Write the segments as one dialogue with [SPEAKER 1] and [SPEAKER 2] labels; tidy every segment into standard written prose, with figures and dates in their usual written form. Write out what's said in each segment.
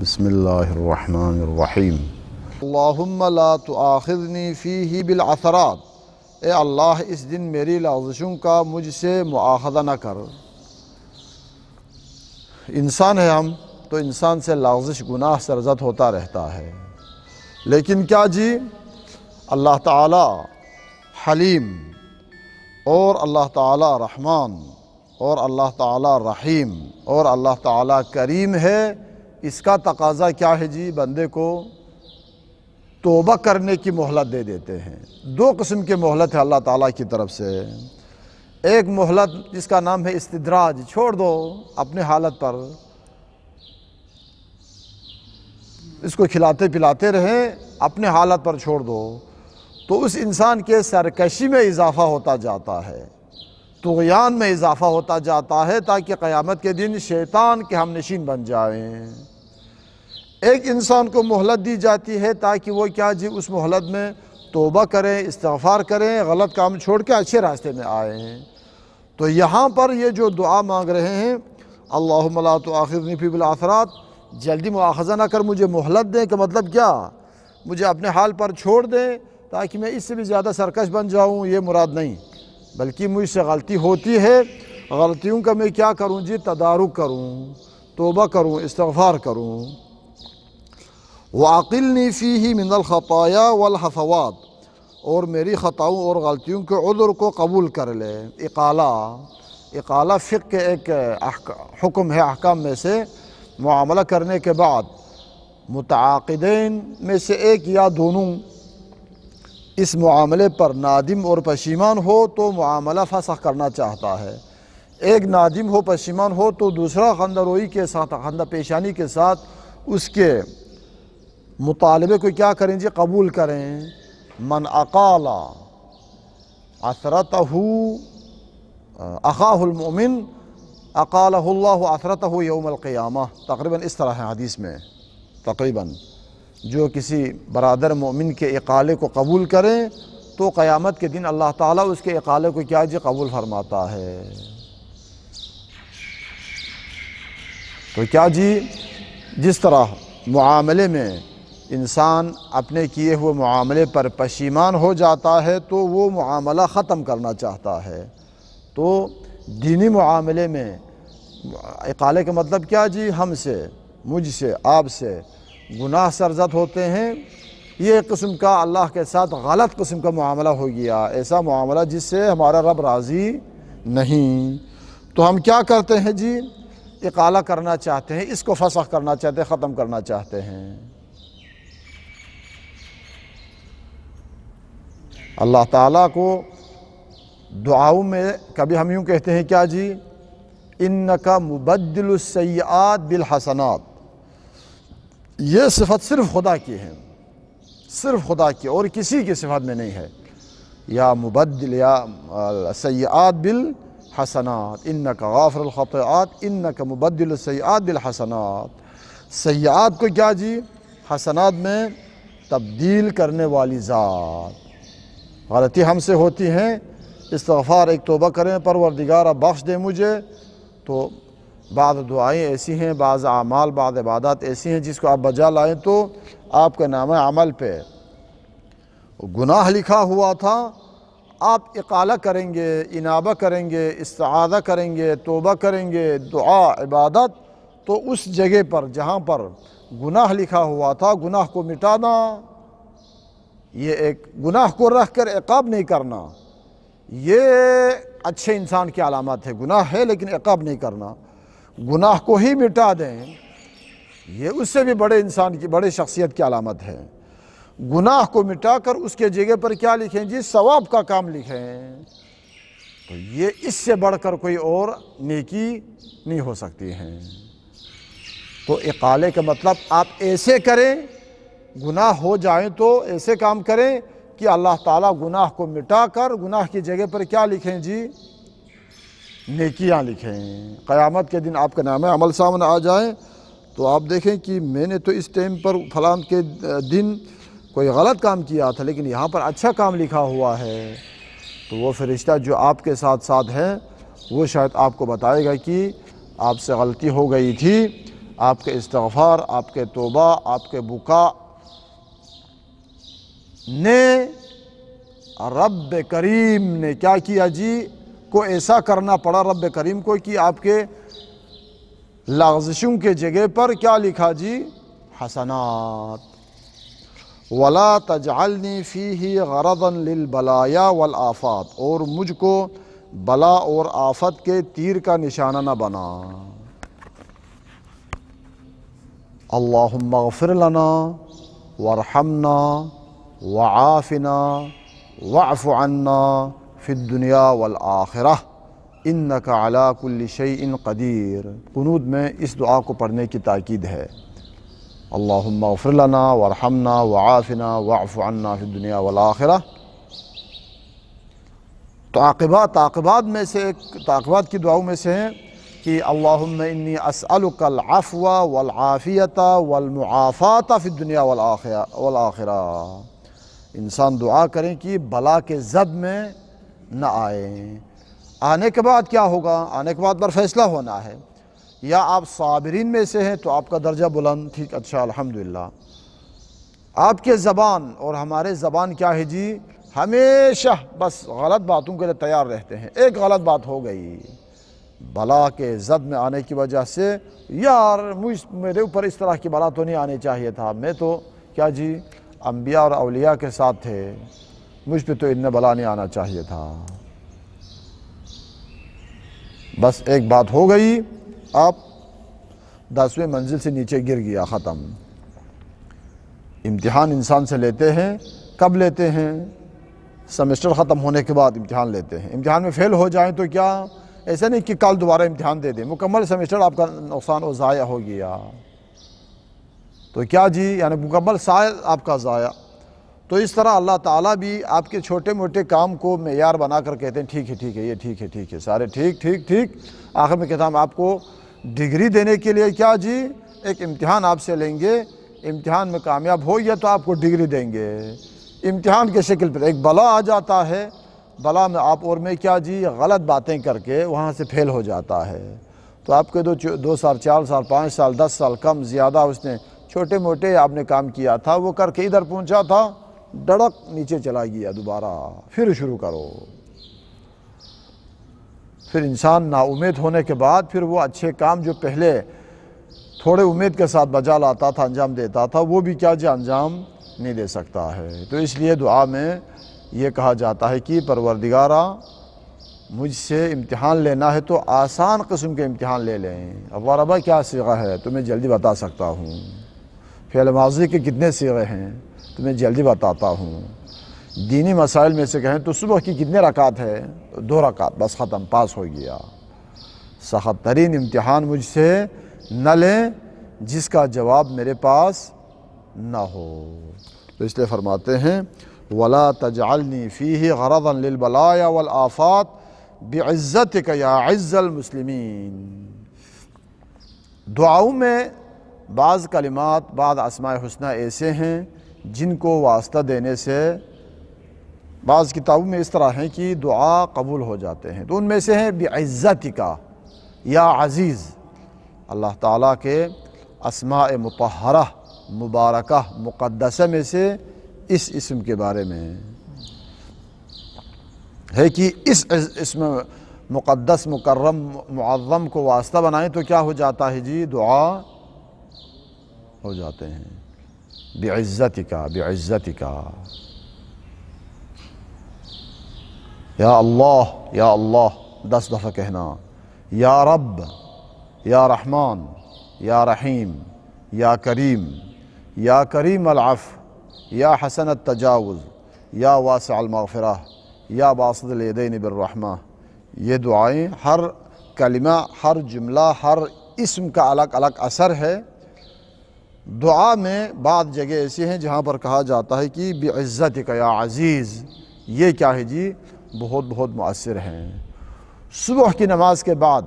[SPEAKER 1] بسم اللہ الرحمن الرحیم۔ اللہم لا تؤاخذنی فیہ بالعثرات، اے اللہ اس دن میری لغزشوں کا مجھ سے مؤاخذہ نہ کر۔ انسان ہے ہم، تو انسان سے لغزش گناہ سرزد ہوتا رہتا ہے، لیکن کیا جی اللہ تعالی حلیم اور اللہ تعالی رحمان اور اللہ تعالی رحیم اور اللہ تعالی کریم ہے۔ اس کا تقاضا کیا ہے جی؟ بندے کو توبہ کرنے کی مہلت دے دیتے ہیں۔ دو قسم کے مہلت ہے اللہ تعالیٰ کی طرف سے۔ ایک مہلت جس کا نام ہے استدراج، چھوڑ دو اپنے حالت پر، اس کو کھلاتے پلاتے رہیں، اپنے حالت پر چھوڑ دو، تو اس انسان کے سرکشی میں اضافہ ہوتا جاتا ہے، طغیان میں اضافہ ہوتا جاتا ہے، تاکہ قیامت کے دن شیطان کے ہم نشین بن جائیں۔ ایک انسان کو مہلت دی جاتی ہے تاکہ وہ کیا جی اس مہلت میں توبہ کریں، استغفار کریں، غلط کام چھوڑ کے اچھے راستے میں آئیں۔ تو یہاں پر یہ جو دعا مانگ رہے ہیں، اللہم لا تؤاخذنی فی بالعثرات، جلدی مؤاخذہ نہ کر، مجھے مہلت دیں، کہ مطلب کیا؟ مجھے اپنے حال پر چھوڑ دیں تاکہ میں اس سے بھی زیادہ سرکش بن جاؤں، یہ مراد نہیں، بلکہ مجھ سے غلطی ہوتی ہے، غلطیوں کا میں کیا کروں جی؟ تدارک کروں، توبہ کروں، استغفار کروں۔ وَعَقِلْنِي فِيهِ مِنَ الْخَطَايَا وَالْحَفَوَاتِ، اور میری خطاؤں اور غلطیوں کے عذر کو قبول کر لے۔ اقالہ فقہ کے ایک حکم ہے، احکام میں سے۔ معاملہ کرنے کے بعد متعاقدین میں سے ایک یا دونوں اس معاملے پر نادم اور پشیمان ہو تو معاملہ فسخ کرنا چاہتا ہے۔ ایک نادم ہو، پشیمان ہو، تو دوسرا خندہ روئی کے ساتھ، خندہ پیشانی کے ساتھ اس کے مطالبے کو کیا کریں جی؟ قبول کریں۔ من اقال عثرتہ اخاہ المؤمن اقالہ اللہ عثرتہ یوم القیامہ، تقریباً اس طرح ہے حدیث میں، تقریباً جو کسی برادر مومن کے اقالے کو قبول کریں تو قیامت کے دن اللہ تعالیٰ اس کے اقالے کو کیا جی؟ قبول فرماتا ہے۔ تو کیا جی جس طرح معاملے میں انسان اپنے کیے ہوئے معاملے پر پشیمان ہو جاتا ہے تو وہ معاملہ ختم کرنا چاہتا ہے، تو دینی معاملے میں اقالے کا مطلب کیا جی؟ ہم سے، مجھ سے، آپ سے گناہ سرزد ہوتے ہیں، یہ ایک قسم کا اللہ کے ساتھ غلط قسم کا معاملہ ہو گیا، ایسا معاملہ جس سے ہمارا رب راضی نہیں، تو ہم کیا کرتے ہیں جی؟ اقالہ کرنا چاہتے ہیں، اس کو فسخ کرنا چاہتے ہیں، ختم کرنا چاہتے ہیں۔ اللہ تعالیٰ کو دعاؤں میں کبھی ہم یوں کہتے ہیں کیا جی؟ اِنَّكَ مُبَدِّلُ السَّيِّئَاتِ بِالْحَسَنَاتِ، یہ صفت صرف خدا کی ہے، صرف خدا کی، اور کسی کی صفت میں نہیں ہے۔ یا مبدل یا السیئات بالحسنات، انک غافر الخطیئات انک مبدل السیئات بالحسنات، سیئات کو کیا جی؟ حسنات میں تبدیل کرنے والی ذات۔ غلطی ہم سے ہوتی ہیں، استغفار، ایک توبہ کریں، پروردگارہ بخش دے مجھے، تو بعض دعائیں ایسی ہیں، بعض اعمال، بعض عبادات ایسی ہیں جس کو آپ بجا لائیں تو آپ کا نامہ عمل پہ گناہ لکھا ہوا تھا، آپ اقالہ کریں گے، انابہ کریں گے، استعاذہ کریں گے، توبہ کریں گے، دعا، عبادت، تو اس جگہ پر جہاں پر گناہ لکھا ہوا تھا، گناہ کو مٹانا، یہ ایک گناہ کو رکھ کر عقاب نہیں کرنا، یہ اچھے انسان کی علامت ہے۔ گناہ ہے لیکن عقاب نہیں کرنا، گناہ کو ہی مٹا دیں، یہ اس سے بھی بڑے انسان کی، بڑے شخصیت کی علامت ہے۔ گناہ کو مٹا کر اس کے جگہ پر کیا لکھیں جی؟ ثواب کا کام لکھیں، تو یہ اس سے بڑھ کر کوئی اور نیکی نہیں ہو سکتی ہے۔ تو اقالے کا مطلب آپ ایسے کریں، گناہ ہو جائیں تو ایسے کام کریں کہ اللہ تعالیٰ گناہ کو مٹا کر گناہ کی جگہ پر کیا لکھیں جی؟ نیکیاں لکھیں۔ قیامت کے دن آپ کا نام عمل سامنے آ جائیں تو آپ دیکھیں کہ میں نے تو اس ٹائم پر فلاں کے دن کوئی غلط کام کیا تھا، لیکن یہاں پر اچھا کام لکھا ہوا ہے، تو وہ فرشتہ جو آپ کے ساتھ ساتھ ہے وہ شاید آپ کو بتائے گا کہ آپ سے غلطی ہو گئی تھی، آپ کے استغفار، آپ کے توبہ، آپ کے بکا نے رب کریم نے کیا کیا جی کو ایسا کرنا پڑا رب کریم کو کہ آپ کے لغزشوں کے جگہ پر کیا لکھا جی؟ حسنات۔ وَلَا تَجْعَلْنِي فِيهِ غَرَضًا لِلْبَلَايَا وَالْآفَاتِ، اور مجھ کو بلا اور آفت کے تیر کا نشانہ نہ بنا۔ اللہم اغفر لنا وارحمنا وعافنا واعف عنا فی الدنیا والآخرہ انک علی کل شیء قدیر۔ قنوت میں اس دعا کو پڑھنے کی تاکید ہے۔ اللہم اغفر لنا وارحمنا وعافنا واعف عنا فی الدنیا والآخرہ۔ تعاقبات میں سے ایک تعاقبات کی دعاؤں میں سے ہیں کہ اللہم انی اسألک العفو والعافیت والمعافات فی الدنیا والآخرہ۔ انسان دعا کریں کہ بلا کے زد میں نہ آنے کے بعد کیا ہوگا؟ آنے کے بعد پر فیصلہ ہونا ہے۔ یا آپ صابرین میں سے ہیں تو آپ کا درجہ بلند، ٹھیک، اچھا، الحمدللہ۔ آپ کے زبان اور ہمارے زبان کیا ہے جی؟ ہمیشہ بس غلط باتوں کے لیے تیار رہتے ہیں۔ ایک غلط بات ہو گئی بلا کے زد میں آنے کی وجہ سے، یار میرے اوپر اس طرح کی بلا تو نہیں آنی چاہیے تھا، میں تو کیا جی انبیاء اور اولیاء کے ساتھ تھے، مجھ پہ تو اتنا بلا نہیں آنا چاہیے تھا۔ بس ایک بات ہو گئی، آپ 10ویں منزل سے نیچے گر گیا، ختم۔ امتحان انسان سے لیتے ہیں، کب لیتے ہیں؟ سمیسٹر ختم ہونے کے بعد امتحان لیتے ہیں۔ امتحان میں فیل ہو جائیں تو کیا ایسا نہیں کہ کل دوبارہ امتحان دے دیں، مکمل سمیسٹر آپ کا نقصان و ضائع ہو گیا تو کیا جی، یعنی مکمل سال آپ کا ضائع۔ تو اس طرح اللہ تعالیٰ بھی آپ کے چھوٹے موٹے کام کو معیار بنا کر کہتے ہیں ٹھیک ہے ٹھیک ہے، یہ ٹھیک ہے ٹھیک ہے، سارے ٹھیک ٹھیک ٹھیک، آخر میں کہتا ہم آپ کو ڈگری دینے کے لیے کیا جی ایک امتحان آپ سے لیں گے، امتحان میں کامیاب ہو گیا تو آپ کو ڈگری دیں گے۔ امتحان کے شکل پر ایک بلا آ جاتا ہے، بلا میں آپ اور میں کیا جی غلط باتیں کر کے وہاں سے پھیل ہو جاتا ہے، تو آپ کے 2 سال 4 سال 5 سال 10 سال کم زیادہ اس نے چھوٹے موٹے آپ نے کام کیا تھا، وہ کر کے ادھر پہنچا تھا، ڈڑک نیچے چلا گیا، دوبارہ پھر شروع کرو۔ پھر انسان نا امید ہونے کے بعد پھر وہ اچھے کام جو پہلے تھوڑے امید کے ساتھ بجا لاتا تھا، انجام دیتا تھا، وہ بھی کیا جی انجام نہیں دے سکتا ہے۔ تو اس لیے دعا میں یہ کہا جاتا ہے کہ پروردگارا مجھ سے امتحان لینا ہے تو آسان قسم کے امتحان لے لیں۔ اب ربا کیا صیغہ ہے تمہیں جلدی بتا سکتا ہوں، فعل ماضی کے کتنے صیغے ہیں تمہیں جلدی بتاتا ہوں۔ دینی مسائل میں سے کہیں تو صبح کی کتنے رکعت ہے؟ 2 رکعت، بس ختم، پاس ہو گیا۔ سخت ترین امتحان مجھ سے نہ لیں جس کا جواب میرے پاس نہ ہو۔ تو اس لیے فرماتے ہیں وَلَا تَجْعَلْنِي فِيهِ غَرَضًا لِلْبَلَايَا وَالْآفَاتِ بِعِزَّتِكَ يَا عِزَّ الْمُسْلِمِينَ۔ دعاؤں میں بعض کلمات، بعض اسماء حسنہ ایسے ہیں جن کو واسطہ دینے سے بعض کتابوں میں اس طرح ہیں کہ دعا قبول ہو جاتے ہیں، تو ان میں سے ہیں بِعِزَّتِكَ یا عزیز، اللہ تعالیٰ کے اسماء مطہرہ مبارکہ مقدسہ میں سے اس اسم کے بارے میں ہے کہ اس اسم مقدس مکرم معظم کو واسطہ بنائیں تو کیا ہو جاتا ہے جی؟ دعا ہو جاتے ہیں۔ بعزتک بعزتک، یا اللہ 10 دفعہ کہنا، یا رب، یا رحمان، یا رحیم، یا کریم العفو، یا حسن التجاوز، یا واسع المغفرہ، یا باسط الیدین بالرحمہ۔ یہ دعائیں ہر کلمہ، ہر جملہ، ہر اسم کا الگ الگ اثر ہے۔ دعا میں بعض جگہ ایسی ہیں جہاں پر کہا جاتا ہے کہ بعزتک یا عزیز، یہ کیا ہے جی؟ بہت بہت مؤثر ہیں۔ صبح کی نماز کے بعد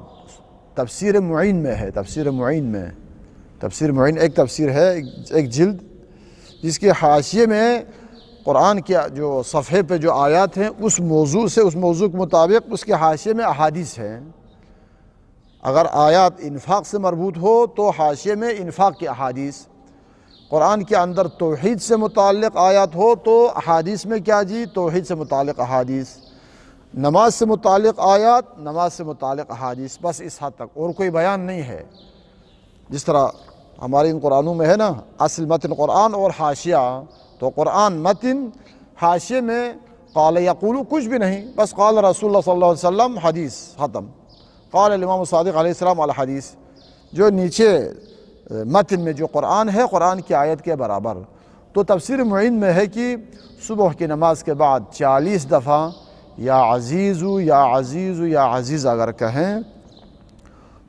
[SPEAKER 1] تفسیر معین میں ہے، تفسیر معین ایک تفسیر ہے، ایک جلد، جس کے حاشیے میں قرآن کے جو صفحے پہ جو آیات ہیں اس موضوع کے مطابق اس کے حاشیے میں احادیث ہیں۔ اگر آیات انفاق سے مربوط ہو تو حاشیے میں انفاق کی احادیث، قرآن کے اندر توحید سے متعلق آیات ہو تو احادیث میں کیا جی، توحید سے متعلق احادیث، نماز سے متعلق آیات، نماز سے متعلق احادیث، بس اس حد تک، اور کوئی بیان نہیں ہے۔ جس طرح ہمارے ان قرآنوں میں ہے نا اصل متن قرآن اور حاشیہ، تو قرآن متن، حاشیے میں قال یقول کچھ بھی نہیں، بس قال رسول اللہ صلی اللہ علیہ وسلم، حدیث ختم، قال الامام صادق علیہ السلام علی حدیث۔ جو نیچے متن میں جو قرآن ہے، قرآن کی آیت کے برابر۔ تو تفسیر معین میں ہے کہ صبح کی نماز کے بعد 40 دفعہ یا عزیزو یا عزیزو یا عزیز اگر کہیں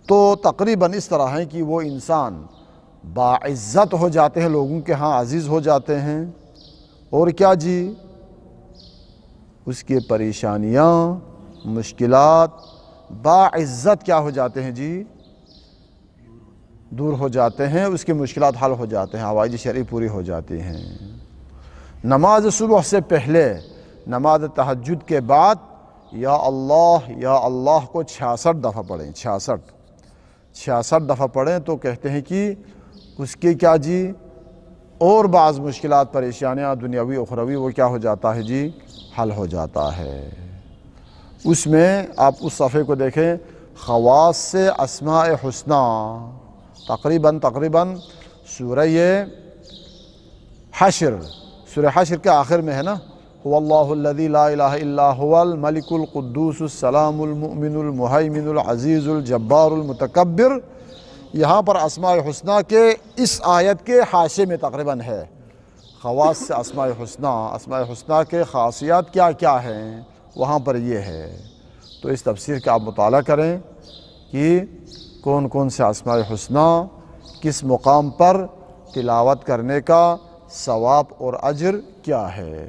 [SPEAKER 1] تو تقریباً اس طرح ہے کہ وہ انسان باعزت ہو جاتے ہیں، لوگوں کے ہاں عزیز ہو جاتے ہیں، اور کیا جی، اس کی پریشانیاں، مشکلات باعزت کیا ہو جاتے ہیں جی، دور ہو جاتے ہیں، اس کی مشکلات حل ہو جاتے ہیں، حوائج شرعی پوری ہو جاتی ہیں۔ نماز صبح سے پہلے، نماز تہجد کے بعد یا اللہ کو 66 دفعہ پڑھیں، 66 دفعہ پڑھیں تو کہتے ہیں کہ اس کی کیا جی، اور بعض مشکلات، پریشانیاں دنیاوی اخروی وہ کیا ہو جاتا ہے جی، حل ہو جاتا ہے۔ اس میں آپ اس صفحے کو دیکھیں، خواص سے اسماء حسنہ، تقریباً سورہ حشر کے آخر میں ہے نا، هو اللہ الذی لا الہ الا هو الملک القدوس السلام المؤمن المہیمن العزیز الجبار المتکبر، یہاں پر اسماء حسنہ کے اس آیت کے حاشیے میں تقریباً ہے، خواص سے اسماء حسنہ کے خاصیات کیا کیا ہیں، وہاں پر یہ ہے۔ تو اس تفسیر کا آپ مطالعہ کریں کہ کون کون سے اسماء حسنہ کس مقام پر تلاوت کرنے کا ثواب اور اجر کیا ہے۔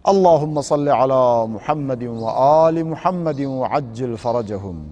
[SPEAKER 1] اللہم صلی علی محمد و آل محمد وعجل فرجہم۔